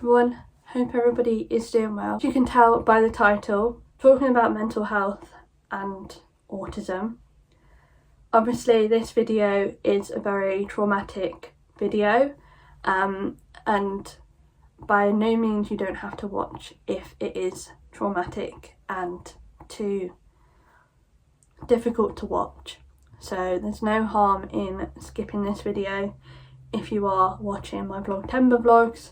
everyone, hope everybody is doing well. As you can tell by the title, talking about mental health and autism. Obviously this video is a very traumatic video, and by no means you don't have to watch if it is traumatic and too difficult to watch. So there's no harm in skipping this video if you are watching my Vlogtember vlogs,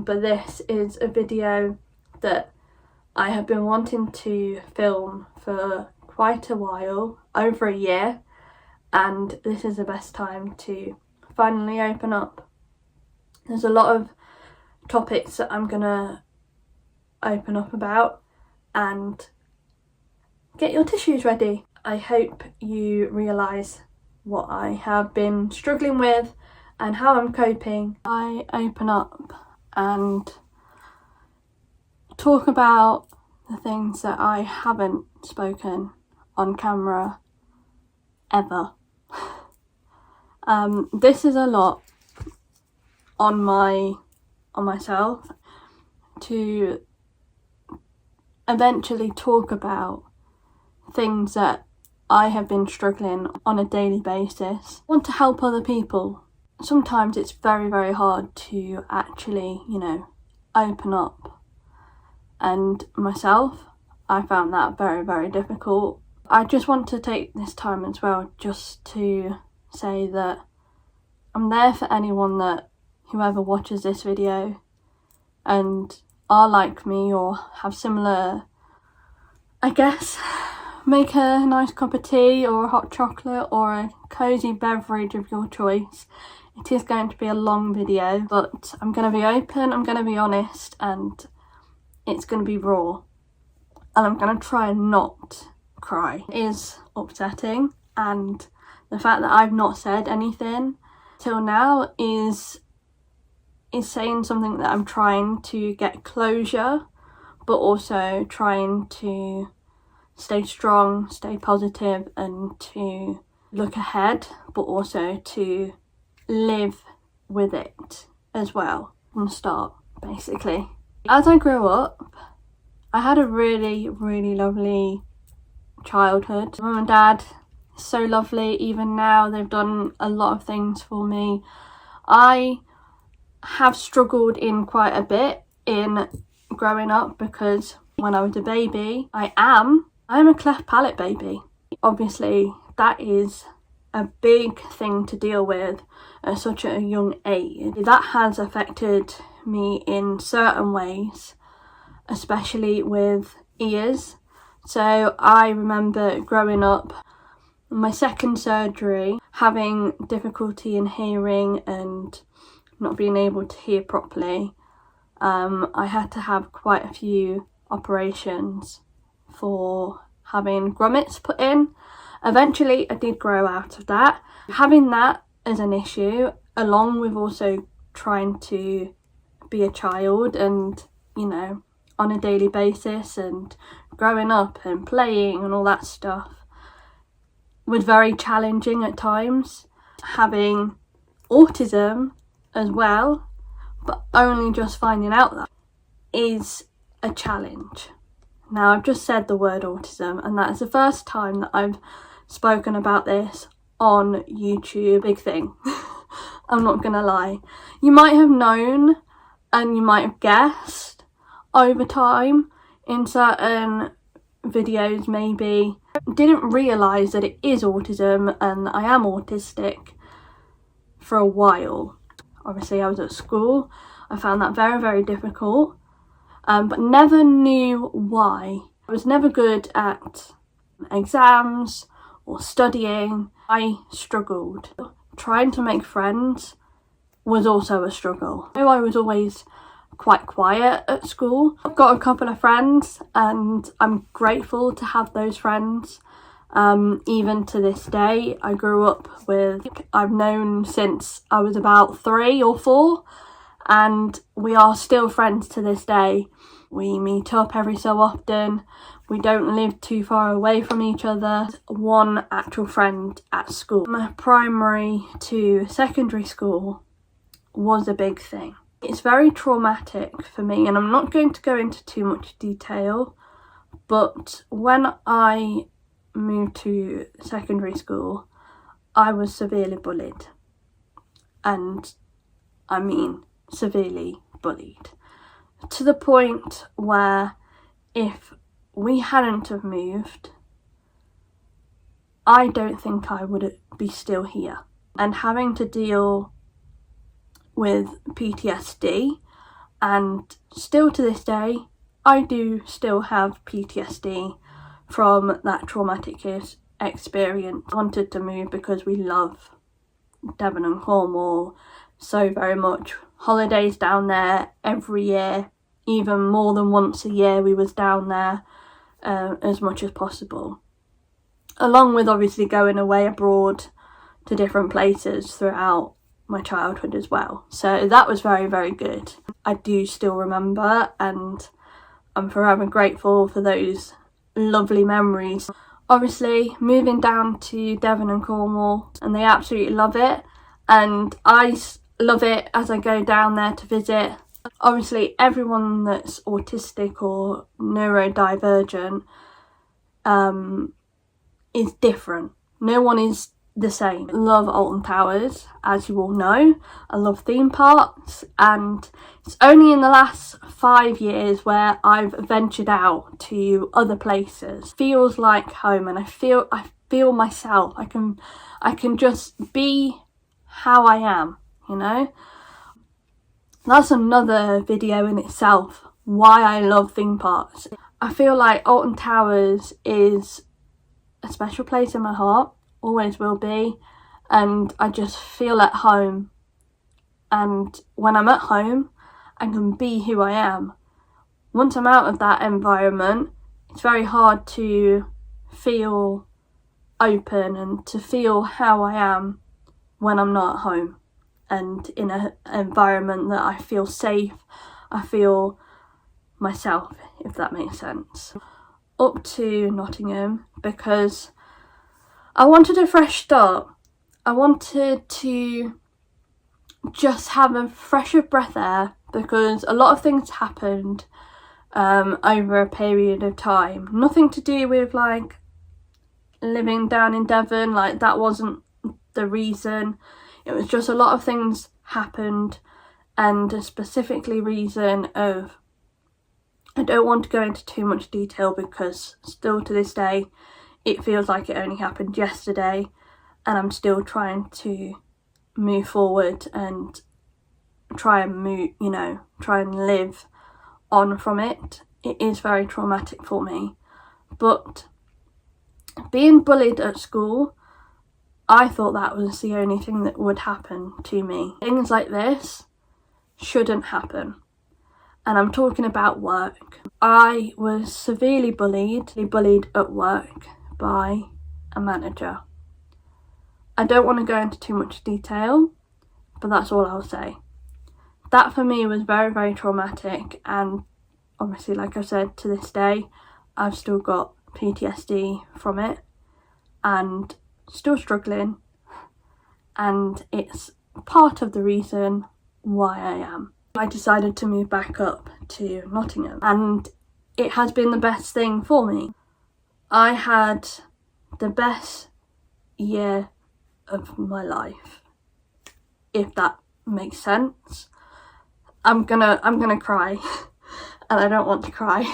but this is a video that I have been wanting to film for quite a while, over a year, and this is the best time to finally open up. There's a lot of topics that I'm gonna open up about, and get your tissues ready. I hope you realise what I have been struggling with and how I'm coping. I open up and talk about the things that I haven't spoken on camera ever. This is a lot on myself to eventually talk about things that I have been struggling on a daily basis. I want to help other people. Sometimes it's very, very hard to actually, open up. And myself, I found that very, very difficult. I just want to take this time as well just to say that I'm there for anyone that, whoever watches this video and are like me or have similar, I guess, make a nice cup of tea or a hot chocolate or a cosy beverage of your choice. It is going to be a long video, but I'm going to be open, I'm going to be honest, and it's going to be raw. And I'm going to try and not cry. It is upsetting, and the fact that I've not said anything till now is saying something that I'm trying to get closure, but also trying to stay strong, stay positive, and to look ahead, but also to live with it as well from the start, basically. As I grew up, I had a really, really lovely childhood. Mum and dad, so lovely. Even now, they've done a lot of things for me. I have struggled in quite a bit in growing up because when I was a baby, I'm a cleft palate baby. Obviously, that is a big thing to deal with at such a young age. That has affected me in certain ways, especially with ears. So I remember growing up, my second surgery, having difficulty in hearing and not being able to hear properly. I had to have quite a few operations for having grommets put in. Eventually I did grow out of that. Having that as an issue, along with also trying to be a child and, on a daily basis and growing up and playing and all that stuff, was very challenging at times. Having autism as well, but only just finding out that is a challenge. Now, I've just said the word autism, and that is the first time that I've spoken about this on YouTube. Big thing. I'm not gonna lie. You might have known and you might have guessed over time in certain videos, maybe. Didn't realise that it is autism and I am autistic for a while. Obviously, I was at school. I found that very, very difficult, but never knew why. I was never good at exams or studying. I struggled. Trying to make friends was also a struggle. I was always quite quiet at school. I've got a couple of friends and I'm grateful to have those friends. Even to this day, I grew up with, I've known since I was about 3 or 4, and we are still friends to this day. We meet up every so often. We don't live too far away from each other. One actual friend at school. My primary to secondary school was a big thing. It's very traumatic for me, and I'm not going to go into too much detail, but when I moved to secondary school, I was severely bullied. And I mean severely bullied. To the point where if we hadn't have moved, I don't think I would be still here. And having to deal with PTSD, and still to this day, I do still have PTSD from that traumatic experience. I wanted to move because we love Devon and Cornwall so very much. Holidays down there every year, even more than once a year we was down there as much as possible. Along with obviously going away abroad to different places throughout my childhood as well. So that was very, very good. I do still remember, and I'm forever grateful for those lovely memories. Obviously, moving down to Devon and Cornwall, and they absolutely love it, and I love it as I go down there to visit. Obviously, everyone that's autistic or neurodivergent is different. No one is the same. I love Alton Towers, as you all know. I love theme parks, and it's only in the last 5 years where I've ventured out to other places. Feels like home, and I feel myself. I can just be how I am, you know. That's another video in itself, why I love theme parks. I feel like Alton Towers is a special place in my heart, always will be, and I just feel at home. And when I'm at home, I can be who I am. Once I'm out of that environment, it's very hard to feel open and to feel how I am when I'm not at home and in an environment that I feel safe, I feel myself, if that makes sense. Up to Nottingham because I wanted a fresh start. I wanted to just have a fresher breath air because a lot of things happened over a period of time. Nothing to do with like living down in Devon, like that wasn't the reason. It was just a lot of things happened, and a specifically reason of, I don't want to go into too much detail because still to this day it feels like it only happened yesterday, and I'm still trying to move forward and try and live on from it. It is very traumatic for me, but being bullied at school, I thought that was the only thing that would happen to me. Things like this shouldn't happen. And I'm talking about work. I was severely bullied at work by a manager. I don't want to go into too much detail, but that's all I'll say. That for me was very, very traumatic, and obviously, like I said, to this day, I've still got PTSD from it and still struggling, and it's part of the reason why I am. I decided to move back up to Nottingham, and it has been the best thing for me. I had the best year of my life, if that makes sense. I'm gonna cry and I don't want to cry.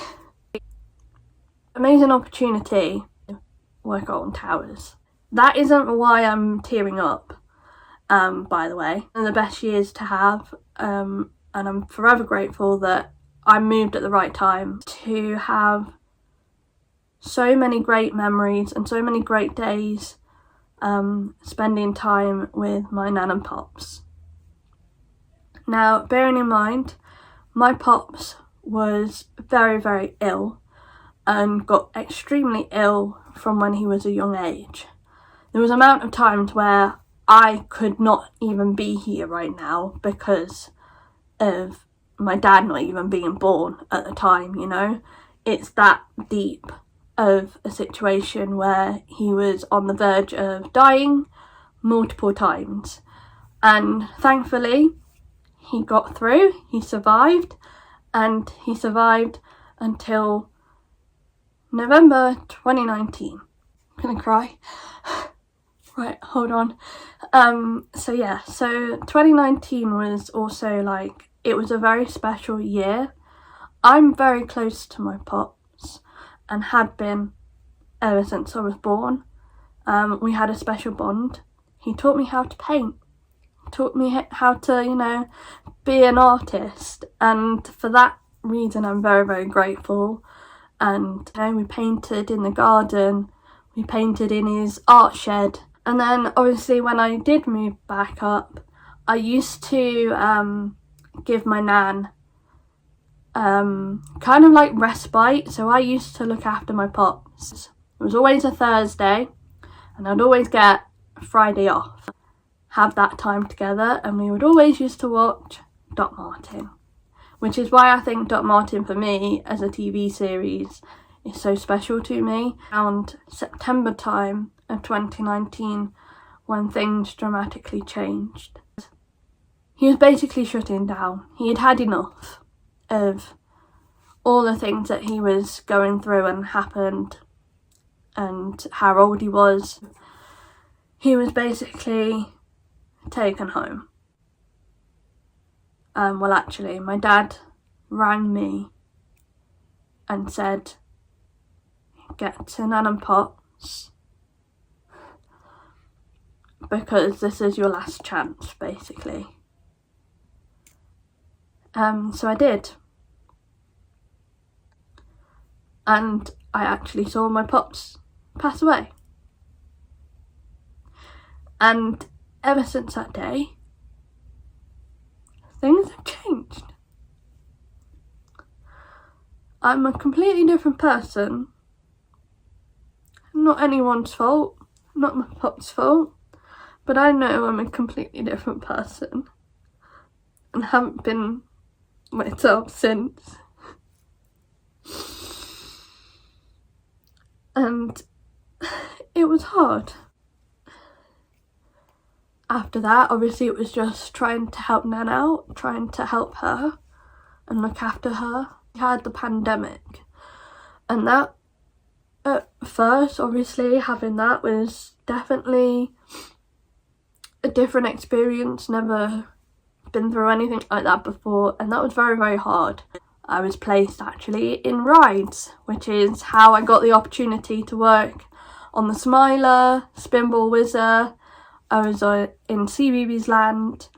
Amazing opportunity to work at Alton Towers. That isn't why I'm tearing up, by the way. And the best years to have, and I'm forever grateful that I moved at the right time to have so many great memories and so many great days spending time with my nan and pops. Now, bearing in mind, my pops was very, very ill and got extremely ill from when he was a young age. There was an amount of times where I could not even be here right now because of my dad not even being born at the time, you know. It's that deep of a situation where he was on the verge of dying multiple times, and thankfully he got through, he survived, and he survived until November 2019. I'm gonna cry. Right, hold on. So 2019 was also like, it was a very special year. I'm very close to my pops and had been ever since I was born. We had a special bond. He taught me how to paint, taught me how to, be an artist, and for that reason I'm very, very grateful. And we painted in the garden, we painted in his art shed. And then obviously when I did move back up, I used to give my nan kind of like respite. So I used to look after my pops. It was always a Thursday and I'd always get a Friday off, have that time together, and we would always used to watch Doc Martin, which is why I think Doc Martin for me as a TV series is so special to me. Around September time of 2019, when things dramatically changed, he was basically shutting down. He had had enough of all the things that he was going through and happened and how old he was. He was basically taken home. Well, actually, my dad rang me and said, get to Nan and Pot's because this is your last chance, basically. So I did. And I actually saw my pops pass away. And ever since that day, things have changed. I'm a completely different person. Not anyone's fault, not my pop's fault, but I know I'm a completely different person and haven't been myself since. And it was hard. After that, obviously it was just trying to help Nan out, trying to help her and look after her. We had the pandemic, and that at first, obviously, having that was definitely a different experience. Never been through anything like that before, and that was very, very hard. I was placed actually in rides, which is how I got the opportunity to work on the Smiler, Spinball Whizzer. I was in CBeebies Land,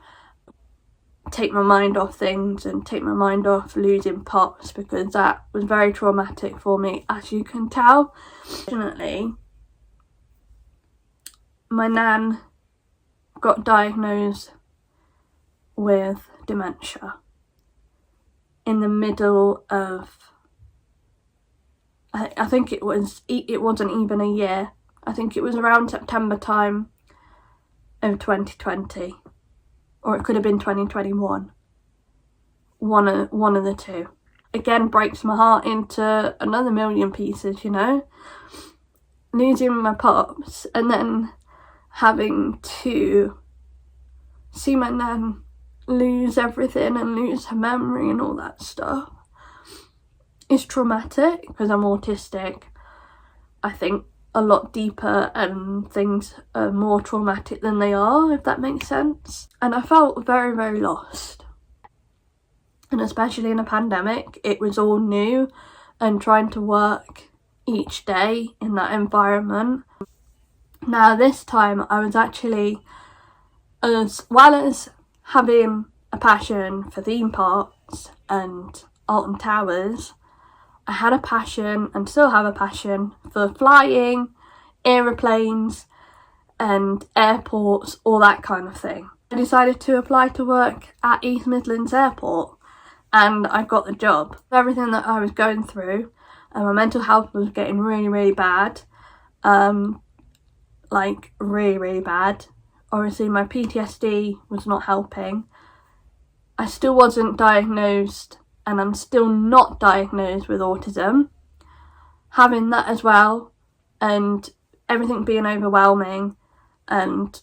take my mind off things and take my mind off losing pops, because that was very traumatic for me, as you can tell. Fortunately, my nan got diagnosed with dementia in the middle of, I think it wasn't even a year. I think it was around September time of 2020, or it could have been 2021. One of the two. Again, breaks my heart into another million pieces, losing my pops and then having to see my nan lose everything and lose her memory and all that stuff is traumatic, because I'm autistic. I think a lot deeper and things are more traumatic than they are, if that makes sense. And I felt very, very lost. And especially in a pandemic, it was all new, and trying to work each day in that environment. Now this time I was actually, as well as having a passion for theme parks and Alton Towers, I had a passion, and still have a passion, for flying, aeroplanes and airports, all that kind of thing. I decided to apply to work at East Midlands Airport, and I got the job. Everything that I was going through, and my mental health was getting really, really bad. Like really, really bad. Obviously my PTSD was not helping. I still wasn't diagnosed, and I'm still not diagnosed with autism. Having that as well, and everything being overwhelming, and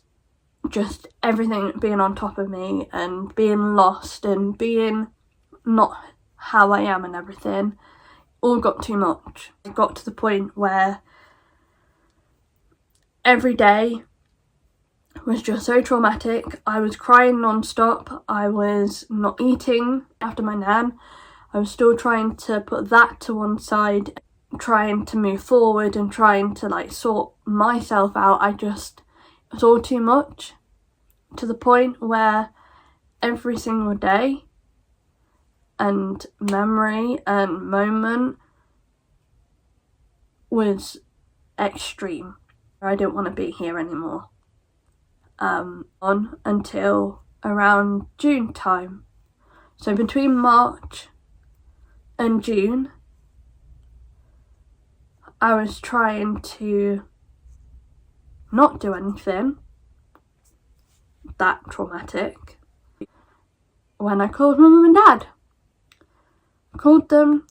just everything being on top of me and being lost and being not how I am and everything all got too much. It got to the point where every day was just so traumatic. I was crying non-stop. I was not eating after my nan. I was still trying to put that to one side, trying to move forward and trying to like sort myself out. It was all too much, to the point where every single day and memory and moment was extreme. I didn't want to be here anymore. On until around June time. So between March and June, I was trying to not do anything that traumatic. When I called my mum and dad, called them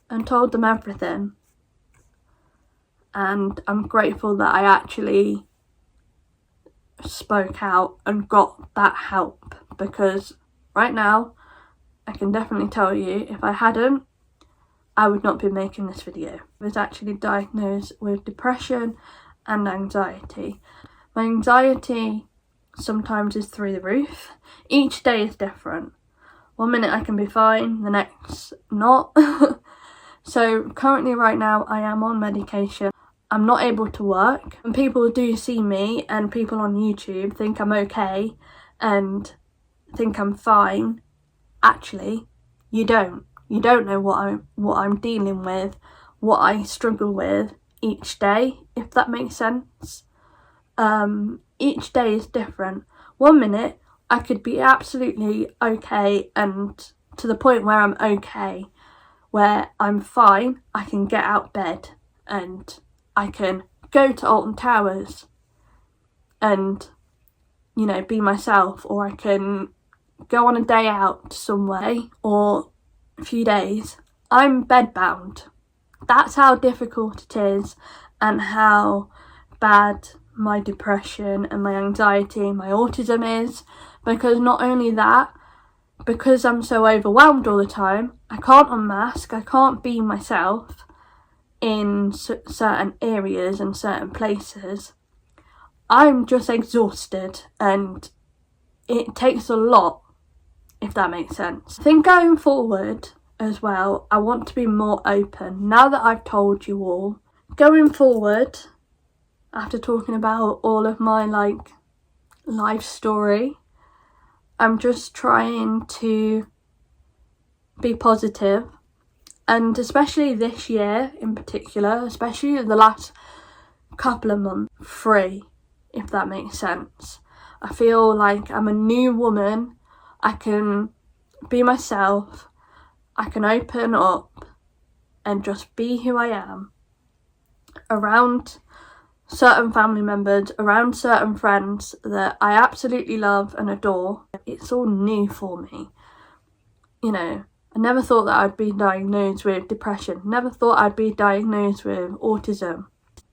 and told them everything. And I'm grateful that I actually spoke out and got that help, because right now I can definitely tell you, if I hadn't, I would not be making this video. I was actually diagnosed with depression and anxiety. My anxiety sometimes is through the roof. Each day is different. One minute I can be fine, the next not. So currently right now I am on medication. I'm not able to work, and people do see me and people on YouTube think I'm okay and think I'm fine. Actually, you don't. You don't know what I'm dealing with, what I struggle with each day, if that makes sense. Each day is different. One minute I could be absolutely okay, and to the point where I'm okay, where I'm fine, I can get out of bed and I can go to Alton Towers and, you know, be myself, or I can go on a day out somewhere or a few days. I'm bedbound. That's how difficult it is, and how bad my depression and my anxiety and my autism is, because not only that, because I'm so overwhelmed all the time, I can't unmask, I can't be myself in certain areas and certain places. I'm just exhausted, and it takes a lot, if that makes sense. I think going forward as well, I want to be more open. Now that I've told you all, going forward, after talking about all of my life story, I'm just trying to be positive. And especially this year in particular, especially the last couple of months, free, if that makes sense. I feel like I'm a new woman. I can be myself. I can open up and just be who I am around certain family members, around certain friends that I absolutely love and adore. It's all new for me. You know, I never thought that I'd be diagnosed with depression, never thought I'd be diagnosed with autism,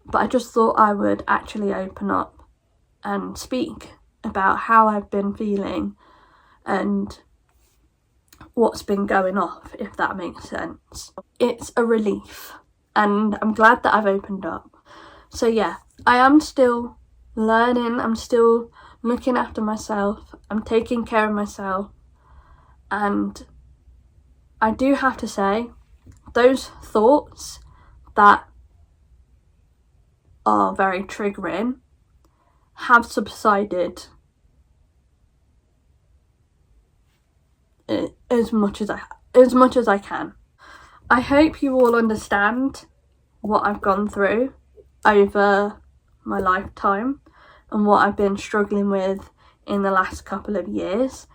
but I just thought I would actually open up and speak about how I've been feeling and what's been going off, if that makes sense. It's a relief, and I'm glad that I've opened up. So yeah, I am still learning, I'm still looking after myself, I'm taking care of myself, and I do have to say, those thoughts that are very triggering have subsided as much as I can. I hope you all understand what I've gone through over my lifetime and what I've been struggling with in the last couple of years.